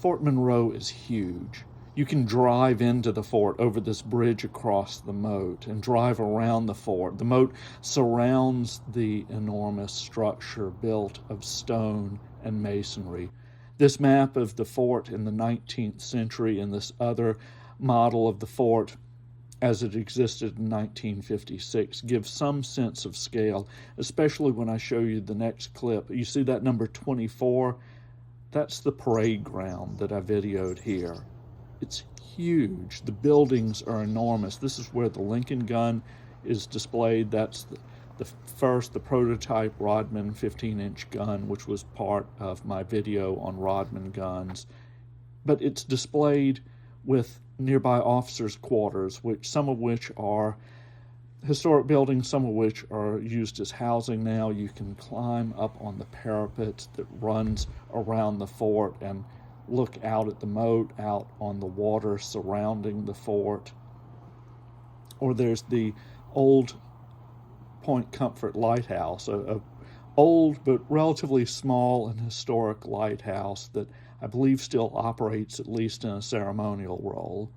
Fort Monroe is huge. You can drive into the fort over this bridge across the moat and drive around the fort. The moat surrounds the enormous structure built of stone and masonry. This map of the fort in the 19th century and this other model of the fort as it existed in 1956 gives some sense of scale, especially when I show you the next clip. You see that number 24? That's the parade ground that I videoed here. It's huge. The buildings are enormous. This is where the Lincoln gun is displayed. That's the prototype Rodman 15-inch gun, which was part of my video on Rodman guns. But it's displayed with nearby officers' quarters, some of which are historic buildings, some of which are used as housing now. You can climb up on the parapet that runs around the fort and look out at the moat, out on the water surrounding the fort. Or there's the old Point Comfort Lighthouse, a old but relatively small and historic lighthouse that I believe still operates, at least in a ceremonial role.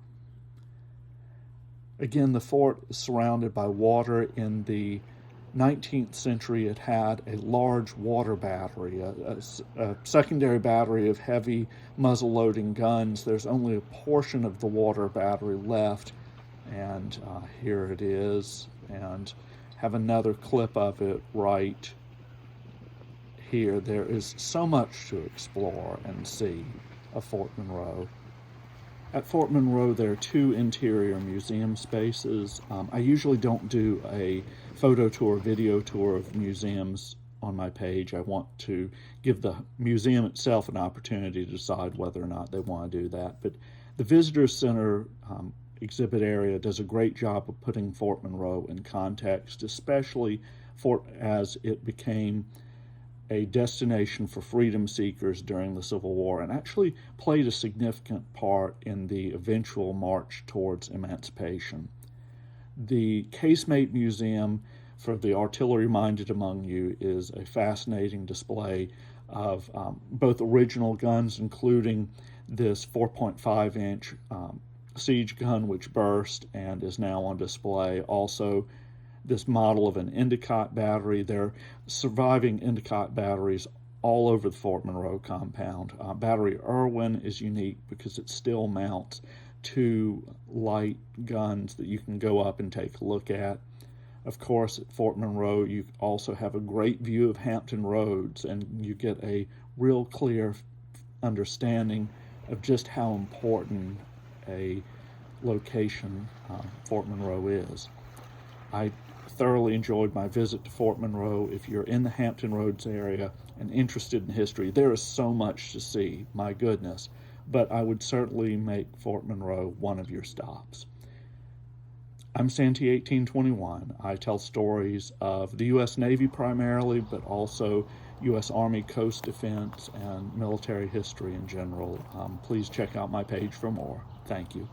Again, the fort is surrounded by water. In the 19th century, it had a large water battery, a secondary battery of heavy muzzle-loading guns. There's only a portion of the water battery left, and here it is, and have another clip of it right here. There is so much to explore and see of Fort Monroe. At Fort Monroe, there are two interior museum spaces. I usually don't do a photo tour, video tour of museums on my page. I want to give the museum itself an opportunity to decide whether or not they want to do that. But the Visitor Center exhibit area does a great job of putting Fort Monroe in context, especially as it became a destination for freedom seekers during the Civil War and actually played a significant part in the eventual march towards emancipation. The Casemate Museum, for the artillery-minded among you, is a fascinating display of both original guns, including this 4.5-inch siege gun which burst and is now on display. Also, this model of an Endicott battery. There are surviving Endicott batteries all over the Fort Monroe compound. Battery Irwin is unique because it still mounts two light guns that you can go up and take a look at. Of course, at Fort Monroe, you also have a great view of Hampton Roads, and you get a real clear understanding of just how important a location Fort Monroe is. I thoroughly enjoyed my visit to Fort Monroe. If you're in the Hampton Roads area and interested in history, there is so much to see, my goodness. But I would certainly make Fort Monroe one of your stops. I'm Santee 1821. I tell stories of the U.S. Navy primarily, but also U.S. Army Coast Defense and military history in general. Please check out my page for more. Thank you.